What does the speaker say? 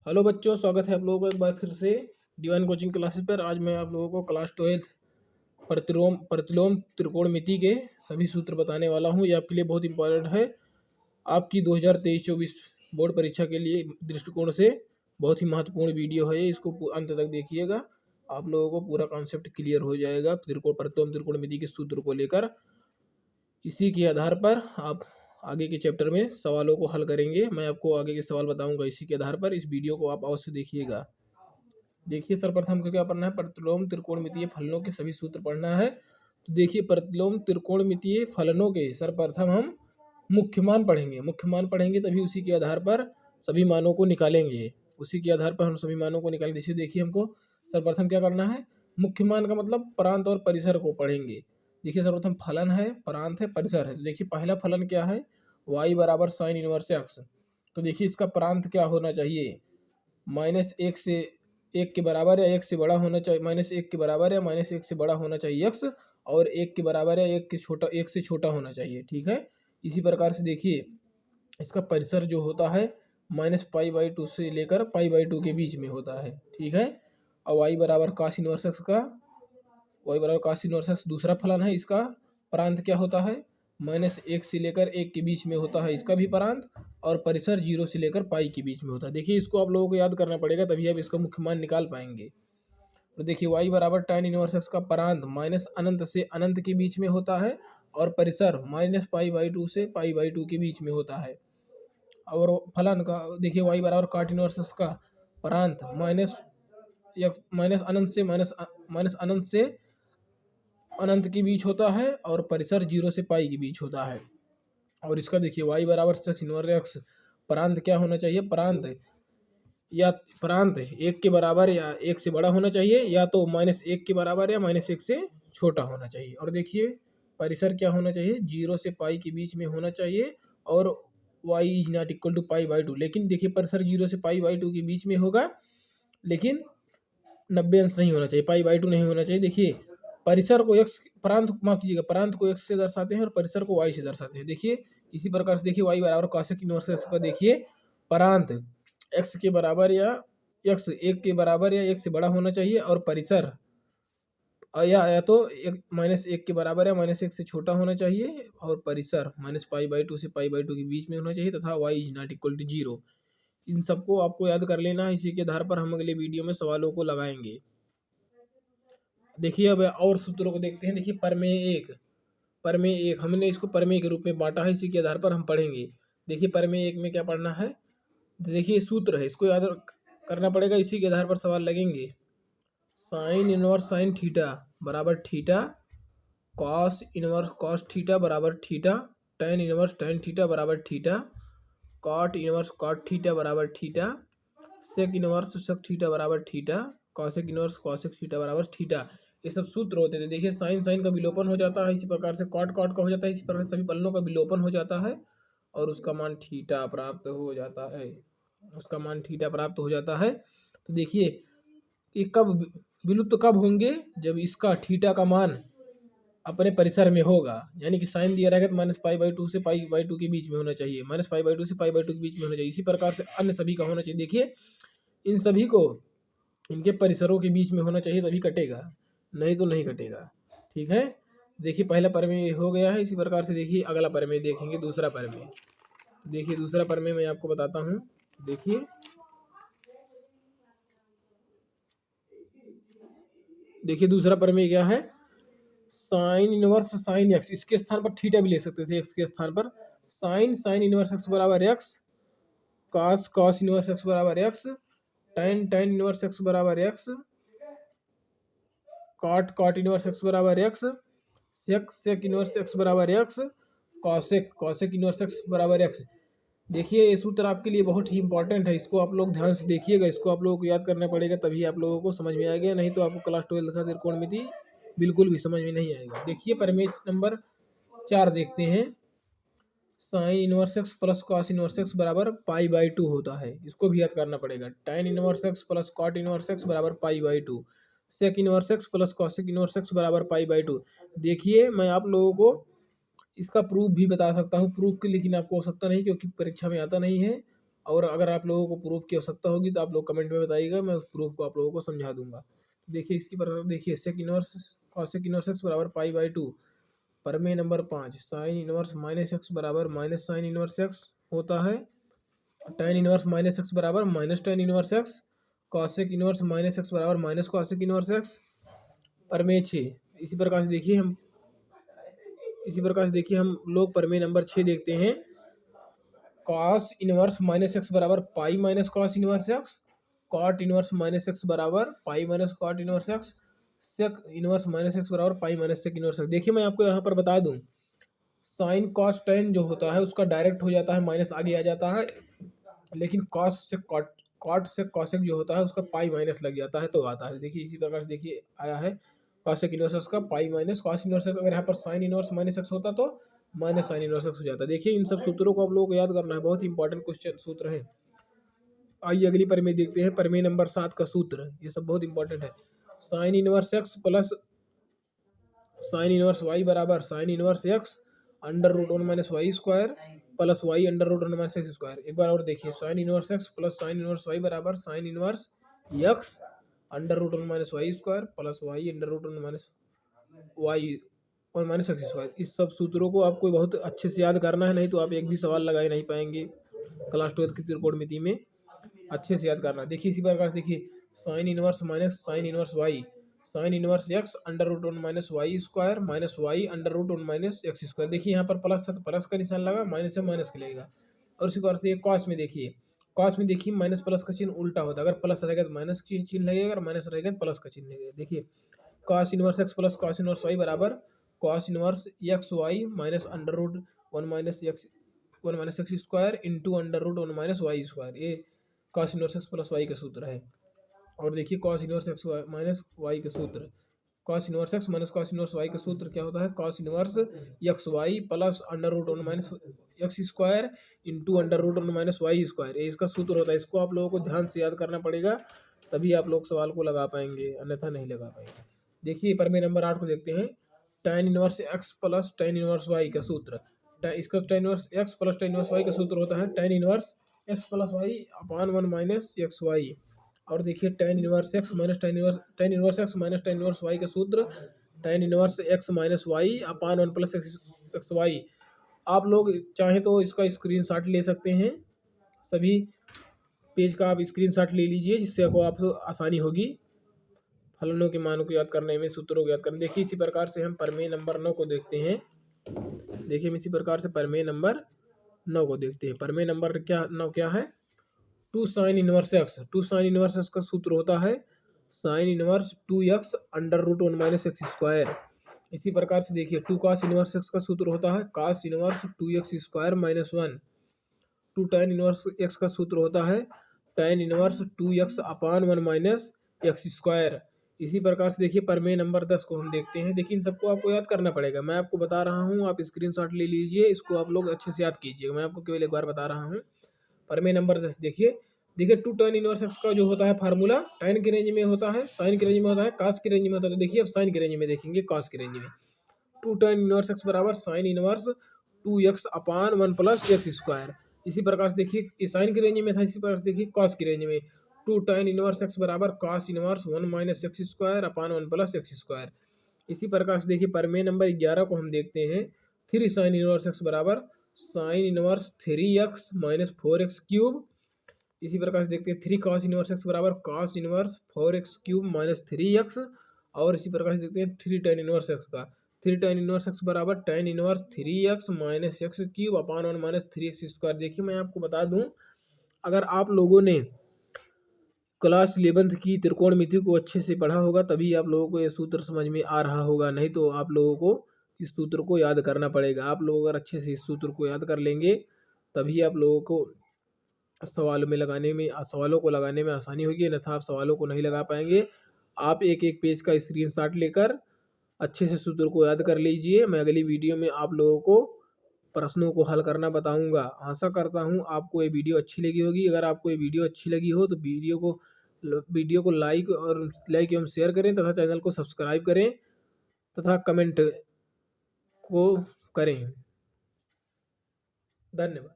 Hello बच्चों, स्वागत है आप लोगों का एक बार फिर से डिवाइन कोचिंग क्लासेस पर। आज मैं आप लोगों को क्लास 12 प्रतिलोम त्रिकोणमिति के सभी सूत्र बताने वाला हूं। ये आपके लिए बहुत इंपॉर्टेंट है। आपकी 2023-24 बोर्ड परीक्षा के लिए दृष्टिकोण से बहुत ही महत्वपूर्ण वीडियो है। इसको अंत तक देखिएगा, आप लोगों को पूरा कॉन्सेप्ट क्लियर हो जाएगा प्रतिलोम त्रिकोणमिति के सूत्र को लेकर। इसी के आधार पर आप आगे के चैप्टर में सवालों को हल करेंगे। मैं आपको आगे के सवाल बताऊंगा इसी के आधार पर। इस वीडियो को आप अवश्य देखिएगा। देखिए, सर्वप्रथम को क्या पढ़ना है? प्रतिलोम त्रिकोणमितीय फलनों के सभी सूत्र पढ़ना है। तो देखिए, प्रतिलोम त्रिकोणमितीय फलनों के सर्वप्रथम हम मुख्य मान पढ़ेंगे। मुख्य मान पढ़ेंगे तभी उसी के आधार पर सभी मानों को निकालेंगे। उसी के आधार पर हम सभी मानों को निकालेंगे। देखिए हमको सर्वप्रथम क्या करना है? मुख्य मान का मतलब प्रांत और परिसर को पढ़ेंगे। देखिए, सर्वप्रथम फलन है, प्रांत है, परिसर है। तो देखिए, पहला फलन क्या है? y बराबर साइन इनवर्स एक्स। तो देखिए, इसका प्रांत क्या होना चाहिए? -1 से 1 के बराबर या 1 से बड़ा होना चाहिए। -1 के बराबर या -1 से बड़ा होना चाहिए x, और 1 के बराबर या 1 से छोटा होना चाहिए। ठीक है। इसी प्रकार से देखिए, इसका परिसर जो होता है -π/2 से लेकर π/2 के बीच में होता है। ठीक है। और y बराबर cos इनवर्स x का y बराबर cos इनवर्स x दूसरा फलन है। इसका प्रांत क्या होता है? -1 से लेकर 1 के बीच में होता है इसका भी प्रांत, और परिसर 0 से लेकर पाई के बीच में होता है। देखिए, इसको आप लोगों को याद करना पड़ेगा, तभी आप इसका मुख्य मान निकाल पाएंगे। तो देखिए, y बराबर tan इनवर्स x का प्रांत -अनंत से अनंत के बीच में होता है, और परिसर -π/2 से π/2 के बीच में होता है। और फलन का देखिए, y बराबर cot इनवर्स x का प्रांत माइनस अनंत से अनंत के बीच होता है, और परिसर 0 से पाई के बीच होता है। और इसका देखिए, y बराबर सेक्स इनवर्स एक्स प्रांत क्या होना चाहिए? प्रांत 1 के बराबर या 1 से बड़ा होना चाहिए, या तो -1 के बराबर या -1 से छोटा होना चाहिए। और देखिए, परिसर क्या होना चाहिए? 0 से पाई के बीच में होना चाहिए, और y is not equal to π/2। लेकिन देखिए, परिसर 0 से π/2 के बीच में होगा, लेकिन 90 अंश नहीं होना चाहिए, π/2 नहीं होना चाहिए। देखिए, परिसर को x प्रांत माफ कीजिएगा, प्रांत को x से दर्शाते हैं और परिसर को y से दर्शाते हैं। देखिए, इसी प्रकार से देखिए, y बराबर cosec इनवर्स x का देखिए प्रांत x के बराबर या x 1 के बराबर या 1 से बड़ा होना चाहिए, और परिसर या तो -1 के बराबर या -1 से छोटा होना चाहिए, और परिसर -π/2 से π/2 के बीच में होना चाहिए, तथा y is not equal to 0। इन सबको आपको याद कर लेना है। इसी के आधार पर हम अगले वीडियो में सवालों को लगाएंगे। देखिए, अब और सूत्रों को देखते हैं। देखिए, परमेय एक हमने इसको परमेय के रूप में बांटा है। इसी के आधार पर हम पढ़ेंगे। देखिए, परमेय एक में क्या पढ़ना है? तो देखिए, सूत्र है, इसको याद करना पड़ेगा। इसी के आधार पर सवाल लगेंगे। साइन इनवर्स साइन थीटा बराबर theta, cos inverse cos theta बराबर theta, tan inverse tan theta बराबर theta, cot inverse cot theta बराबर theta, sec inverse sec theta बराबर theta, cosec inverse cosec theta बराबर थीटा। ये सब सूत्र होते थे। देखिए, साइन साइन का विलोपन हो जाता है, इसी प्रकार से कॉट कॉट का हो जाता है, इसी प्रकार से सभी फलनों का विलोपन हो जाता है, और उसका मान थीटा प्राप्त हो जाता है। तो देखिए, ये कब विलुप्त कब होंगे? जब इसका थीटा का मान अपने परिसर में होगा। यानी कि साइन दिया रहेगा तो -π/2 से π/2 के बीच में होना चाहिए, -π/2 से π/2 के बीच में होना चाहिए। इसी प्रकार से अन्य सभी का होना चाहिए। देखिए, इन सभी को इनके परिसरों के बीच में होना चाहिए, तभी कटेगा, नहीं तो नहीं कटेगा। ठीक है। देखिए, पहला प्रमेय हो गया है। इसी प्रकार से देखिए, अगला प्रमेय देखेंगे, दूसरा प्रमेय। देखिए, दूसरा प्रमेय मैं आपको बताता हूँ। देखिए, दूसरा प्रमेय क्या है? साइन इनवर्स साइन एक्स, इसके स्थान पर थीटा भी ले सकते थे। एक्स के स्थान पर साइन साइन इनवर्स एक्स बराबर x, cos cos inverse x बराबर x, tan tan inverse x बराबर x, cot cot inverse x बराबर x, sec sec inverse x बराबर x, cosec cosec inverse x बराबर एक्स। देखिए, ये सूत्र आपके लिए बहुत ही इंपॉर्टेंट है। इसको आप लोग ध्यान से देखिएगा। इसको आप लोगों को याद करना पड़ेगा, तभी आप लोगों को समझ में आएगा, नहीं तो आपको क्लास 12 का त्रिकोणमिति बिल्कुल भी समझ में नहीं आएगा। देखिए, प्रमेय नंबर 4 देखते हैं। Sign inverse x plus cos inverse x बराबर π/2 होता है। इसको भी याद करना पड़ेगा। tan inverse x plus cot inverse x बराबर π/2, sec inverse x plus cosec inverse x बराबर π/2। देखिए, मैं आप लोगों को इसका प्रूफ भी बता सकता हूँ, प्रूफ की लेकिन आपको आवश्यकता नहीं, क्योंकि परीक्षा में आता नहीं है। और अगर आप लोगों को प्रूफ की आवश्यकता होगी तो आप लोग कमेंट में बताइएगा, मैं उस प्रूफ को आप लोगों को समझा दूंगा। तो देखिए इसकी प्रकार देखिए sec inverse cosec inverse x बराबर पाई/2। प्रमेय नंबर 5 साइन इनवर्स माइनस एक्स बराबर माइनस साइन इनवर्स एक्स होता है। tan इनवर्स माइनस एक्स बराबर minus tan inverse X. Cosec inverse minus x बराबर माइनस कॉसेक इनवर्स एक्स। प्रमेय 6 इसी प्रकार से देखिए हम लोग प्रमेय नंबर 6 देखते हैं। कॉस इनवर्स माइनस एक्स बराबर pi minus cos inverse x. Cot inverse minus x बराबर pi minus cot inverse x. Sec inverse minus x बराबर pi minus sec inverse x. देखिए मैं आपको यहाँ पर बता दूं, साइन कॉस टेन जो होता है उसका डायरेक्ट हो जाता है, माइनस आगे आ जाता है, लेकिन कॉस से कॉट से कॉसेक जो होता है उसका पाई माइनस लग जाता है तो आता है। देखिए इसी प्रकार से देखिए आया है कॉसेक इनवर्स का पाई माइनस कॉस इनवर्स। अगर यहाँ पर साइन इनवर्स माइनस एक्स होता तो माइनस साइन इनवर्स हो जाता है। देखिए इन सब सूत्रों को आप लोगों को याद करना है, बहुत ही इंपॉर्टेंट क्वेश्चन सूत्र है। आइए अगली प्रमेय देखते हैं, प्रमेय नंबर 7 का सूत्र। ये सब बहुत इंपॉर्टेंट है। Sine inverse x plus sine inverse y बराबर sine inverse x under root one minus Y square plus y under root one minus x square. एक बार और देखिए, sine inverse x plus sine inverse y बराबर sine inverse x under root one minus Y square plus y under root one minus y और minus x square. इस सब सूत्रों को आपको बहुत अच्छे से याद करना है, नहीं तो आप एक भी सवाल लगाए नहीं पाएंगे क्लास 12 की त्रिकोणमिति में। अच्छे से याद करना। देखिए इसी प्रकार से देखिए sine inverse minus sine inverse Y sine inverse x under root one minus Y square minus Y under root one minus x square. देखिए यहाँ पर प्लस था तो प्लस का निशान लगा, माइनस से माइनस का लगेगा। और इसी प्रकार से कॉस में देखिए, कॉस में देखिए माइनस प्लस का चिन्ह उल्टा होता है, अगर प्लस रहेगा तो माइनस की चिन्ह लगेगा, अगर माइनस रहेगा तो प्लस का चिन्ह लगेगा। देखिए cos inverse x plus cos inverse y बराबर cos inverse x y minus under root one minus x square into under root one minus Y square. ये cos inverse x plus y का सूत्र है। और देखिए cos inverse x minus y का सूत्र, cos inverse x minus cos inverse Y का सूत्र क्या होता है, cos inverse x y plus under root one minus x square into under root one minus Y square. ये इसका सूत्र होता है। इसको आप लोगों को ध्यान से याद करना पड़ेगा, तभी आप लोग सवाल को लगा पाएंगे, अन्यथा नहीं लगा पाएंगे। देखिए प्रमेय नंबर 8 को देखते हैं। tan inverse x plus tan inverse Y का सूत्र, इसका tan inverse x plus tan inverse Y का सूत्र होता है tan inverse x plus Y upon one minus X Y. और देखिए tan inverse x minus tan inverse x minus tan inverse Y का सूत्र tan inverse x minus Y upon one plus X Y. आप लोग चाहें तो इसका screenshot ले सकते हैं, सभी पेज का आप स्क्रीनशॉट ले लीजिए, जिससे आपको आसानी होगी फलनों के मानों को याद करने में, सूत्रों को याद करने। देखिए इसी प्रकार से हम प्रमेय नंबर 9 को देखते हैं। देखिए हम इसी प्रकार से प्रमेय नंबर 9 को देखते हैं। प्रमेय नंबर 9 क्या है, two sine inverse X. Two sine inverse X का सूत्र होता है sine inverse two X under root one minus x square. इसी प्रकार से देखिए टू कॉस इनवर्स एक्स का सूत्र होता है cos inverse two X square minus one. Two tan inverse X का सूत्र होता है tan inverse two X upon one minus x square. इसी प्रकार से देखिए प्रमेय नंबर 10 को हम देखते हैं। देखिए इन सबको आपको याद करना पड़ेगा, मैं आपको बता रहा हूँ, आप स्क्रीनशॉट ले लीजिए, इसको आप लोग अच्छे से याद कीजिएगा, मैं आपको केवल एक बार बता रहा हूँ। प्रमेय नंबर 10 देखिए, देखिए टू tan इनवर्स एक्स का जो होता है फार्मूला tan की रेंज में होता है, साइन की रेंज में होता है, cos की रेंज में होता है। तो देखिए अब साइन की रेंज में देखेंगे, cos की रेंज में टू tan इनवर्स एक्स बराबर sine inverse two X upon one plus x square. इसी प्रकार से देखिए साइन की रेंज में था, इसी प्रकार से देखिए cos की रेंज में टू tan इनवर्स एक्स बराबर cos inverse one minus x square upon one plus x square. इसी प्रकार से देखिए प्रमेय नंबर 11 को हम देखते हैं। थ्री साइन इनवर्स एक्स बराबर sine inverse three x minus four x cube. इसी प्रकार से देखते हैं थ्री कॉस इनवर्स एक्स बराबर cos inverse four x cube minus three x. और इसी प्रकार से देखते हैं थ्री tan इनवर्स एक्स का, थ्री tan इनवर्स एक्स बराबर tan inverse three x minus x cube अपान one minus three x square. देखिए मैं आपको बता दूं, अगर आप लोगों ने क्लास 11th की त्रिकोणमिति को अच्छे से पढ़ा होगा तभी आप लोगों को ये सूत्र समझ में आ रहा होगा, नहीं तो आप लोगों को इस सूत्र को याद करना पड़ेगा। आप लोग अगर अच्छे से इस सूत्र को याद कर लेंगे तभी आप लोगों को सवालों को लगाने में आसानी होगी, अन्यथा आप सवालों को नहीं लगा पाएंगे। आप एक एक पेज का स्क्रीनशॉट लेकर अच्छे से सूत्र को याद कर लीजिए। मैं अगली वीडियो में आप लोगों को प्रश्नों को हल करना बताऊंगा। आशा करता हूं आपको ये वीडियो अच्छी लगी होगी। अगर आपको ये वीडियो अच्छी लगी हो तो वीडियो को लाइक एवं शेयर करें तथा चैनल को सब्सक्राइब करें तथा कमेंट को करें। धन्यवाद।